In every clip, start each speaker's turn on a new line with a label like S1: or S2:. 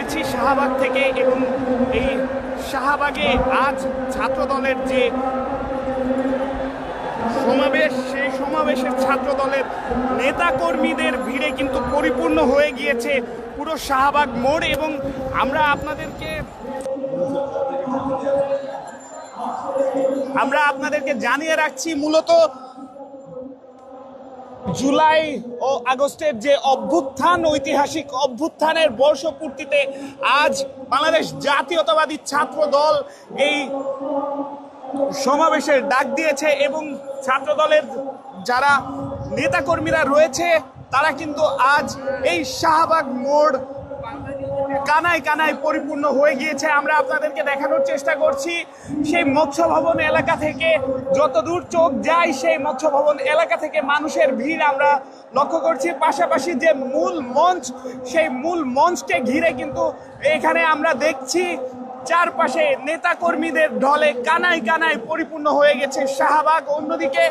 S1: রয়েছি শাহবাগ থেকে এবং এই শাহবাগে আজ ছাত্রদলের যে সমাবেশ, সেই সমাবেশের ছাত্রদলের নেতাকর্মীদের ভিড়ে কিন্তু পরিপূর্ণ হয়ে গিয়েছে পুরো শাহবাগ মোড়। এবং আমরা আপনাদেরকে জানিয়ে রাখছি, মূলত জুলাই ও আগস্টের যে অভ্যুত্থান, ঐতিহাসিক অভ্যুত্থানের বর্ষপূর্তিতে আজ বাংলাদেশ জাতীয়তাবাদী ছাত্র দল এই সমাবেশের ডাক দিয়েছে এবং ছাত্রদলের যারা নেতাকর্মীরা রয়েছে তারা কিন্তু আজ এই শাহবাগ মোড় কানায় কানায় পরিপূর্ণ হয়ে গিয়েছে। আমরা আপনাদেরকে দেখানোর চেষ্টা করছি সেই মৎস্য ভবন এলাকা থেকে, যত দূর চোখ যায় সেই মৎস্য ভবন এলাকা থেকে মানুষের ভিড় আমরা লক্ষ্য করছি। পাশাপাশি যে মূল মঞ্চ, সেই মূল মঞ্চকে ঘিরে কিন্তু এখানে আমরা দেখছি চারপাশে নেতাকর্মীদের ঢলে কানায় কানায় পরিপূর্ণ হয়ে গেছে শাহবাগ। অন্যদিকে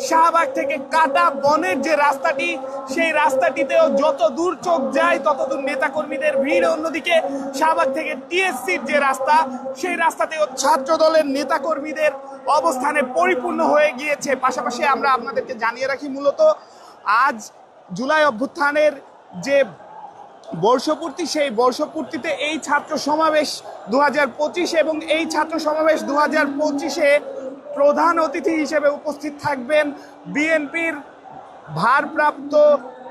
S1: শাহবাগ থেকে কাটা বনের যে রাস্তাটি, সেই রাস্তাটিতেও যত দূর চোখ যায় তত দূর নেতাকর্মীদের ভিড়। অন্যদিকে শাহবাগ থেকে টিএসসির যে রাস্তা, সেই রাস্তাতেও ছাত্র দলের নেতাকর্মীদের অবস্থানে পরিপূর্ণ হয়ে গিয়েছে। পাশাপাশি আমরা আপনাদেরকে জানিয়ে রাখি, মূলত আজ জুলাই অভ্যুত্থানের যে বর্ষপূর্তি, সেই বর্ষপূর্তিতে এই ছাত্র সমাবেশ 2025 এবং এই ছাত্র সমাবেশ 2025-এ প্রধান অতিথি হিসেবে উপস্থিত থাকবেন বিএনপির ভারপ্রাপ্ত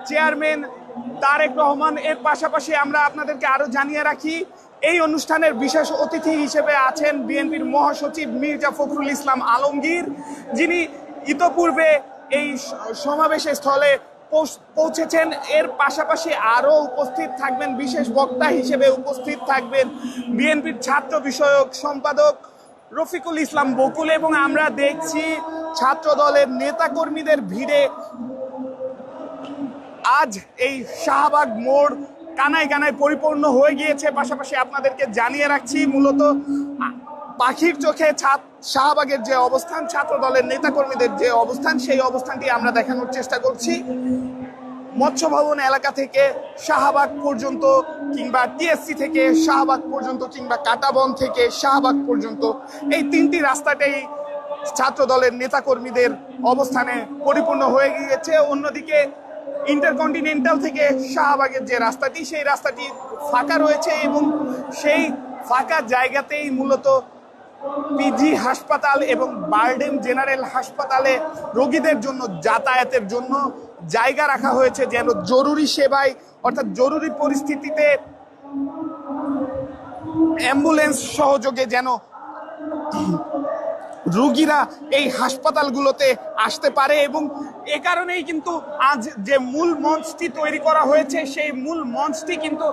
S1: চেয়ারম্যান তারেক রহমান। এর পাশাপাশি আমরা আপনাদেরকে আরো জানিয়ে রাখি, এই অনুষ্ঠানের বিশেষ অতিথি হিসেবে আছেন বিএনপির মহাসচিব মির্জা ফখরুল ইসলাম আলমগীর, যিনি ইতোপূর্বে এই সমাবেশের স্থলে পৌঁছেছেন। এর পাশাপাশি আরো উপস্থিত থাকবেন, বিশেষ বক্তা হিসেবে উপস্থিত থাকবেন বিএনপির ছাত্র বিষয়ক সম্পাদক রফিকুল ইসলাম বকুল। এবং আমরা দেখছি ছাত্র দলের নেতাকর্মীদের ভিড়ে আজ এই শাহবাগ মোড় কানায় কানায় পরিপূর্ণ হয়ে গিয়েছে। পাশাপাশি আপনাদেরকে জানিয়ে রাখছি, মূলত পাখির চোখে শাহবাগের যে অবস্থান, ছাত্র দলের নেতাকর্মীদের যে অবস্থান, সেই অবস্থানটি আমরা দেখানোর চেষ্টা করছি। মৎস্য ভবন এলাকা থেকে শাহবাগ পর্যন্ত, কিংবা টিএসসি থেকে শাহবাগ পর্যন্ত, কিংবা কাটাবন থেকে শাহবাগ পর্যন্ত, এই তিনটি রাস্তাটাই ছাত্র দলের নেতাকর্মীদের অবস্থানে পরিপূর্ণ হয়ে গিয়েছে। অন্যদিকে ইন্টারকন্টিনেন্টাল থেকে শাহবাগের যে রাস্তাটি, সেই রাস্তাটি ফাঁকা রয়েছে এবং সেই ফাঁকা জায়গাতেই মূলত পিজি হাসপাতাল এবং বারডেম জেনারেল হাসপাতালে রোগীদের জন্য যাতায়াতের জন্য জায়গা রাখা হয়েছে, যেন জরুরি সেবায় অর্থাৎ জরুরি পরিস্থিতিতে অ্যাম্বুলেন্স সহযোগে যেন রোগীরা এই হাসপাতালগুলোতে আসতে পারে। এবং এ কারণেই কিন্তু আজ যে মূল মঞ্চটি তৈরি করা হয়েছে, সেই মূল মঞ্চটি কিন্তু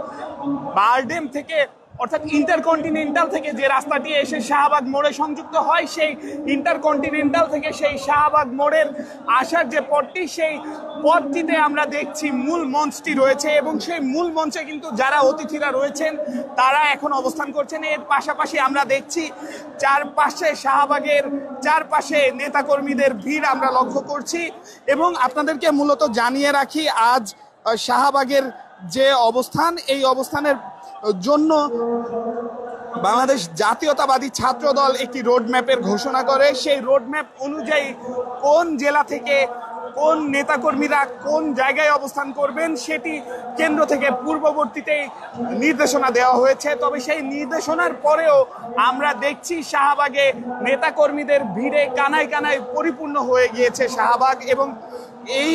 S1: বারডেম থেকে অর্থাৎ ইন্টারকন্টিনেন্টাল থেকে যে রাস্তাটি এসে শাহবাগ মোড়ে সংযুক্ত হয়, সেই ইন্টারকন্টিনেন্টাল থেকে সেই শাহবাগ মোড়ের আসার যে পথটি, সেই পথটিতে আমরা দেখছি মূল মঞ্চটি রয়েছে এবং সেই মূল মঞ্চে কিন্তু যারা অতিথিরা রয়েছেন তারা এখন অবস্থান করছেন। এর পাশাপাশি আমরা দেখছি চারপাশে শাহবাগের চারপাশে নেতাকর্মীদের ভিড় আমরা লক্ষ্য করছি। এবং আপনাদেরকে মূলত জানিয়ে রাখি, আজ শাহবাগের যে অবস্থান, এই অবস্থানের জন্য বাংলাদেশ জাতীয়তাবাদী ছাত্র দল একটি রোডম্যাপের ঘোষণা করে। সেই রোডম্যাপ অনুযায়ী কোন জেলা থেকে কোন নেতাকর্মীরা কোন জায়গায় অবস্থান করবেন সেটি কেন্দ্র থেকে পূর্ববর্তীতে নির্দেশনা দেওয়া হয়েছে। তবে সেই নির্দেশনার পরেও আমরা দেখছি শাহবাগে নেতাকর্মীদের ভিড়ে কানায় কানায় পরিপূর্ণ হয়ে গিয়েছে শাহবাগ। এবং এই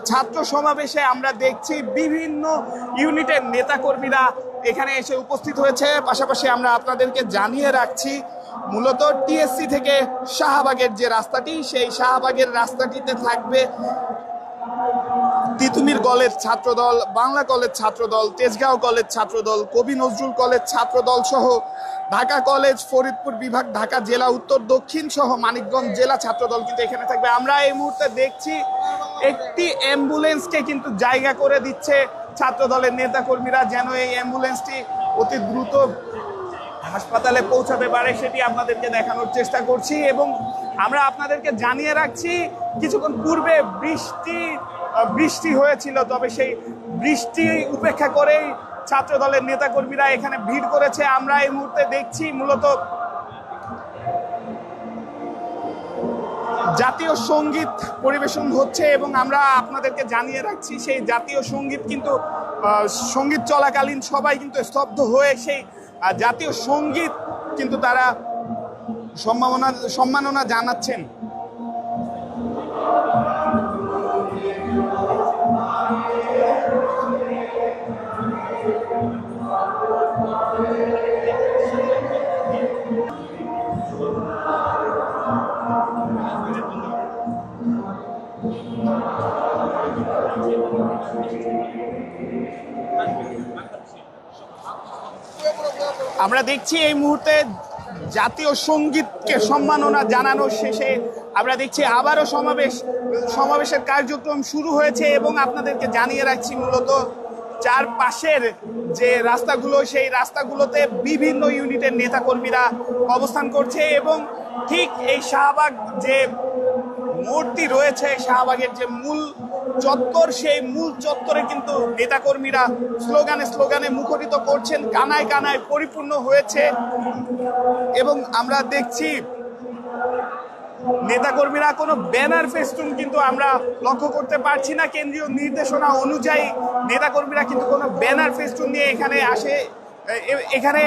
S1: ছাত্র সমাবেশে আমরা দেখছি বিভিন্ন ইউনিটের নেতাকর্মীরা এখানে এসে উপস্থিত হয়েছে। পাশাপাশি আমরা আপনাদেরকে জানিয়ে রাখছি, মূলত টিএসসি থেকে শাহবাগের যে রাস্তাটি, সেই শাহবাগের রাস্তাটিতে থাকবে তিতুমির কলেজ ছাত্রদল, বাংলা কলেজ ছাত্রদল, তেজগাঁও কলেজ ছাত্রদল, কবি নজরুল কলেজ ছাত্রদল সহ ঢাকা কলেজ, ফরিদপুর বিভাগ, ঢাকা জেলা উত্তর দক্ষিণ সহ মানিকগঞ্জ জেলা ছাত্রদল কিন্তু এখানে থাকবে। আমরা এই মুহূর্তে দেখছি একটি অ্যাম্বুলেন্সকে কিন্তু জায়গা করে দিচ্ছে ছাত্র দলের নেতাকর্মীরা, যেন এই অ্যাম্বুলেন্সটি অতি দ্রুত হাসপাতালে পৌঁছাতে পারে, সেটি আপনাদেরকে দেখানোর চেষ্টা করছি। এবং আমরা আপনাদেরকে জানিয়ে রাখছি, কিছুক্ষণ পূর্বে বৃষ্টি হয়েছিল, তবে সেই বৃষ্টি উপেক্ষা করেই ছাত্র দলের নেতাকর্মীরা এখানে ভিড় করেছে। আমরা এই মুহূর্তে দেখছি মূলত জাতীয় সঙ্গীত পরিবেশন হচ্ছে এবং আমরা আপনাদেরকে জানিয়ে রাখছি সেই জাতীয় সঙ্গীত কিন্তু সঙ্গীত চলাকালীন সবাই কিন্তু স্তব্ধ হয়ে সেই জাতীয় সঙ্গীত কিন্তু তারা সম্মাননা জানাচ্ছেন। আমরা দেখছি এই মুহূর্তে জাতীয় সঙ্গীতকে সম্মাননা জানানোর শেষে আমরা দেখছি আবারও সমাবেশের কার্যক্রম শুরু হয়েছে এবং আপনাদেরকে জানিয়ে রাখছি মূলত চারপাশের যে রাস্তাগুলো সেই রাস্তাগুলোতে বিভিন্ন ইউনিটের নেতাকর্মীরা অবস্থান করছে এবং ঠিক এই শাহবাগ যে মূর্তি রয়েছে, শাহবাগের যে মূল চত্বর, সেই মূল চত্বরে কিন্তু নেতাকর্মীরা স্লোগানে মুখরিত করছেন, কানায় কানায় পরিপূর্ণ হয়েছে এবং আমরা দেখছি নেতাকর্মীরা কোনো ব্যানার ফেস্টুন কিন্তু আমরা লক্ষ্য করতে পারছি না। কেন্দ্রীয় নির্দেশনা অনুযায়ী নেতাকর্মীরা কিন্তু কোনো ব্যানার ফেস্টুন নিয়ে এখানে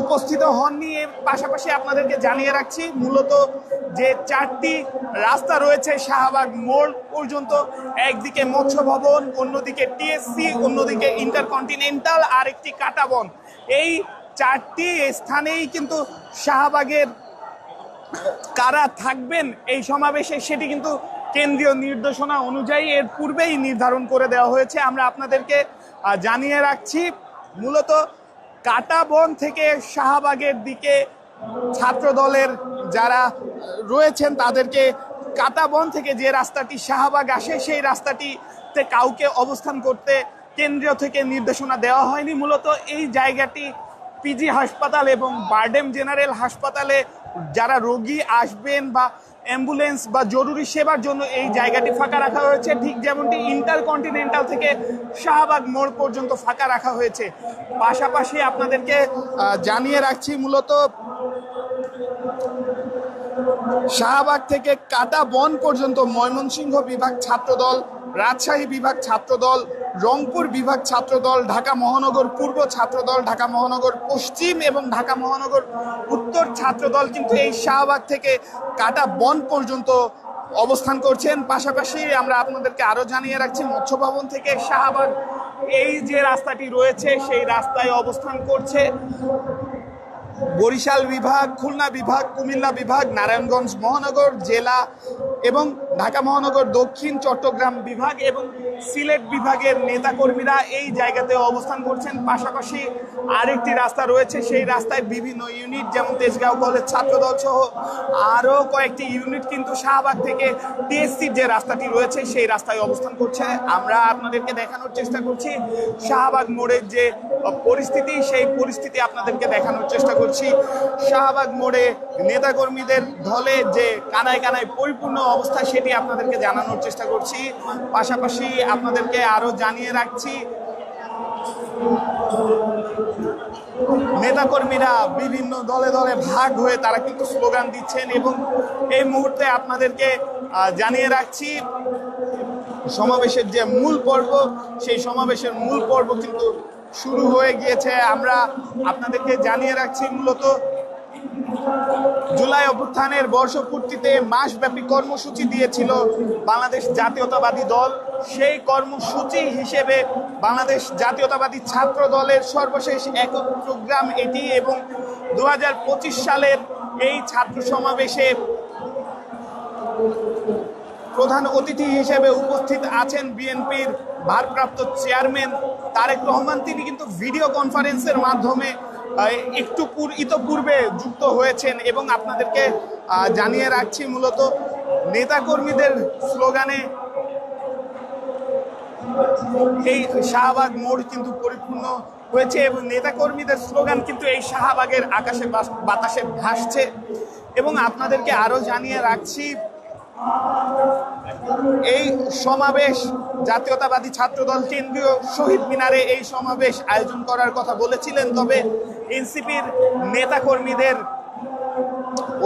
S1: উপস্থিত হননি। এর পাশাপাশি আপনাদেরকে জানিয়ে রাখছি মূলত যে চারটি রাস্তা রয়েছে শাহবাগ মোড় পর্যন্ত, একদিকে মৎস্য ভবন, অন্যদিকে টিএসসি, অন্যদিকে ইন্টারকন্টিনেন্টাল আর একটি কাঁটাবন, এই চারটি স্থানেই কিন্তু শাহবাগের কারা থাকবেন এই সমাবেশে সেটি কিন্তু কেন্দ্রীয় নির্দেশনা অনুযায়ী এর পূর্বেই নির্ধারণ করে দেওয়া হয়েছে। আমরা আপনাদেরকে জানিয়ে রাখছি মূলত কাঁটাবন থেকে শাহবাগের দিকে ছাত্র দলের যারা রয়েছেন তাদেরকে কাঁটাবন থেকে যে রাস্তাটি শাহবাগ আসে সেই রাস্তাটিতে কাউকে অবস্থান করতে কেন্দ্রীয় থেকে নির্দেশনা দেওয়া হয়নি। মূলত এই জায়গাটি পিজি হাসপাতাল এবং বারডেম জেনারেল হাসপাতালে যারা রোগী আসবেন বা অ্যাম্বুলেন্স বা জরুরি সেবার জন্য এই জায়গাটি ফাঁকা রাখা হয়েছে, ঠিক যেমনটি ইন্টারকন্টিনেন্টাল থেকে শাহবাগ মোড় পর্যন্ত ফাঁকা রাখা হয়েছে। পাশাপাশি আপনাদেরকে জানিয়ে রাখছি মূলত শাহবাগ থেকে কাঁটাবন পর্যন্ত ময়মনসিংহ বিভাগ ছাত্রদল, রাজশাহী বিভাগ ছাত্রদল, রংপুর বিভাগ ছাত্রদল, ঢাকা মহানগর পূর্ব ছাত্রদল, ঢাকা মহানগর পশ্চিম এবং ঢাকা মহানগর উত্তর ছাত্রদল কিন্তু এই শাহবাগ থেকে কাঁটাবন পর্যন্ত অবস্থান করছেন। পাশাপাশি আমরা আপনাদেরকে আরো জানিয়ে রাখছি মৎস্য ভবন থেকে শাহবাগ এই যে রাস্তাটি রয়েছে সেই রাস্তায় অবস্থান করছে বরিশাল বিভাগ, খুলনা বিভাগ, কুমিল্লা বিভাগ, নারায়ণগঞ্জ মহানগর জেলা এবং ঢাকা মহানগর দক্ষিণ চট্টগ্রাম বিভাগ এবং সিলেট বিভাগের নেতাকর্মীরা এই জায়গাতে অবস্থান করছেন। পাশাপাশি আরেকটি রাস্তা রয়েছে, সেই রাস্তায় বিভিন্ন ইউনিট যেমন তেজগাঁও কলেজ ছাত্রদল সহ আরও কয়েকটি ইউনিট কিন্তু শাহবাগ থেকে টিএসসির যে রাস্তাটি রয়েছে সেই রাস্তায় অবস্থান করছে। আমরা আপনাদেরকে দেখানোর চেষ্টা করছি শাহবাগ মোড়ের যে পরিস্থিতি, সেই পরিস্থিতি আপনাদেরকে দেখানোর চেষ্টা করছি। শাহবাগ মোড়ে নেতাকর্মীদের ঢলে যে কানায় কানায় পরিপূর্ণ অবস্থা সেটি আপনাদেরকে জানানোর চেষ্টা করছি। পাশাপাশি আপনাদেরকে আরো জানিয়ে রাখছি নেতাকর্মীরা বিভিন্ন দলে দলে ভাগ হয়ে তারা কিন্তু স্লোগান দিচ্ছেন এবং এই মুহূর্তে আপনাদেরকে জানিয়ে রাখছি সমাবেশের যে মূল পর্ব সেই সমাবেশের মূল পর্ব কিন্তু শুরু হয়ে গিয়েছে। আমরা আপনাদেরকে জানিয়ে রাখছি মূলত জুলাই অভ্যুত্থানের বর্ষপূর্তিতে মাসব্যাপী কর্মসূচি দিয়েছিল বাংলাদেশ জাতীয়তাবাদী দল। সেই কর্মসূচি হিসেবে বাংলাদেশ জাতীয়তাবাদী ছাত্র দলের সর্বশেষ একক প্রোগ্রাম এটি এবং 2025 সালের এই ছাত্র সমাবেশে প্রধান অতিথি হিসেবে উপস্থিত আছেন বিএনপির ভারপ্রাপ্ত চেয়ারম্যান তারেক রহমান। তিনি কিন্তু ভিডিও কনফারেন্সের মাধ্যমে একটু ইতপূর্বে যুক্ত হয়েছেন এবং আপনাদেরকে জানিয়ে রাখছি মূলত নেতাকর্মীদের স্লোগানে এই শাহবাগ মোড় কিন্তু পরিপূর্ণ হয়েছে এবং নেতাকর্মীদের স্লোগান কিন্তু এই শাহবাগের আকাশে বাতাসে ভাসছে। এবং আপনাদেরকে আরো জানিয়ে রাখছি এই সমাবেশ জাতীয়তাবাদী ছাত্রদল কেন্দ্রীয় শহীদ মিনারে এই সমাবেশ আয়োজন করার কথা বলেছিলেন, তবে এনসিপির নেতাকর্মীদের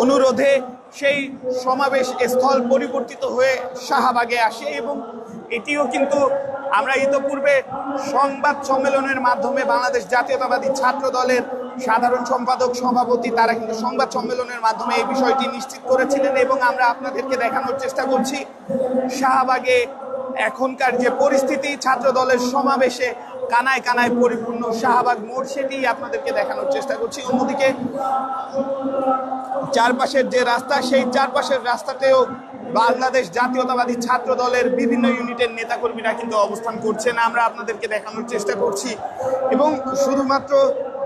S1: অনুরোধে সেই সমাবেশ স্থল পরিবর্তিত হয়ে শাহবাগে আসে এবং এটিও কিন্তু আমরা ইতোপূর্বে সংবাদ সম্মেলনের মাধ্যমে বাংলাদেশ জাতীয়তাবাদী ছাত্র দলের সাধারণ সম্পাদক সভাপতি তারা কিন্তু সংবাদ সম্মেলনের মাধ্যমে এই বিষয়টি নিশ্চিত করেছিলেন এবং আমরা আপনাদেরকে দেখানোর চেষ্টা করছি শাহবাগে এখনকার যে পরিস্থিতি, ছাত্র দলের সমাবেশে কানায় কানায় পরিপূর্ণ শাহবাগ মোড়, সেটি আপনাদেরকে দেখানোর চেষ্টা করছি। অন্যদিকে চারপাশের যে রাস্তা, সেই চারপাশের রাস্তাতেও বাংলাদেশ জাতীয়তাবাদী ছাত্র দলের বিভিন্ন ইউনিটের নেতাকর্মীরা কিন্তু অবস্থান করছেন, আমরা আপনাদেরকে দেখানোর চেষ্টা করছি। এবং শুধুমাত্র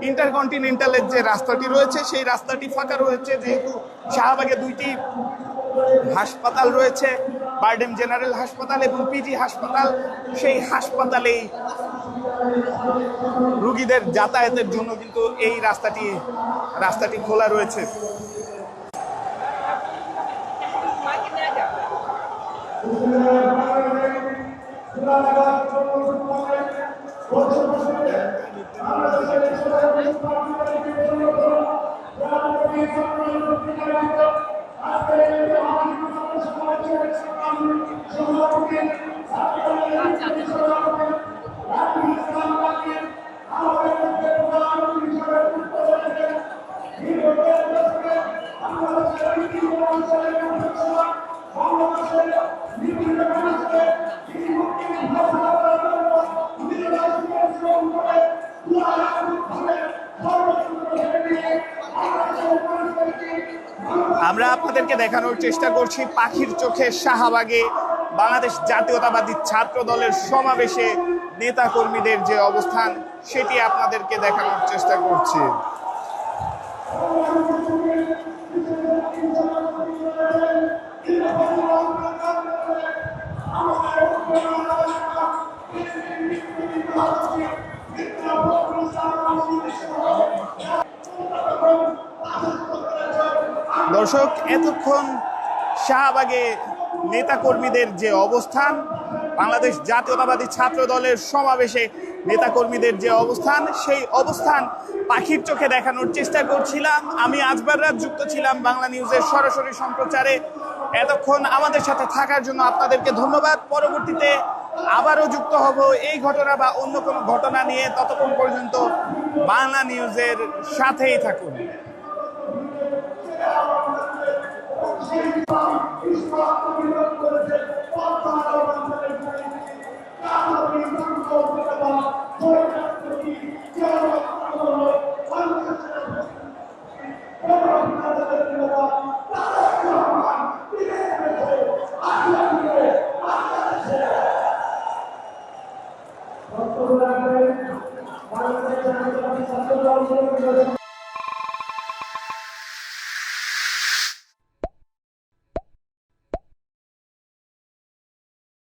S1: ইন্টারকন্টিনেন্টালের যে রাস্তাটি রয়েছে সেই রাস্তাটি ফাঁকা রয়েছে, যেহেতু শাহবাগে দুইটি হাসপাতাল রয়েছে, বারডেম জেনারেল হাসপাতাল এবং পিজি হাসপাতাল। সেই হাসপাতালেই রোগীদের যাতায়াতের জন্য কিন্তু এই রাস্তাটি খোলা রয়েছে। আমরা আপনাদেরকে দেখানোর চেষ্টা করছি পাখির চোখে শাহবাগে বাংলাদেশ জাতীয়তাবাদী ছাত্র দলের সমাবেশে নেতা কর্মীদের যে অবস্থান সেটি আপনাদেরকে দেখানোর চেষ্টা করছি। দর্শক, এতক্ষণ শাহবাগে নেতাকর্মীদের যে অবস্থান, বাংলাদেশ জাতীয়তাবাদী ছাত্র দলের সমাবেশে নেতাকর্মীদের যে অবস্থান, সেই অবস্থান পাখির চোখে দেখানোর চেষ্টা করছিলাম। আমি আজবার রাত যুক্ত ছিলাম বাংলা নিউজের সরাসরি সম্প্রচারে। এতক্ষণ আমাদের সাথে থাকার জন্য আপনাদেরকে ধন্যবাদ। পরবর্তীতে আবারও যুক্ত হব এই ঘটনা বা অন্য কোনো ঘটনা নিয়ে। ততক্ষণ পর্যন্ত বাংলা নিউজের সাথেই থাকুন।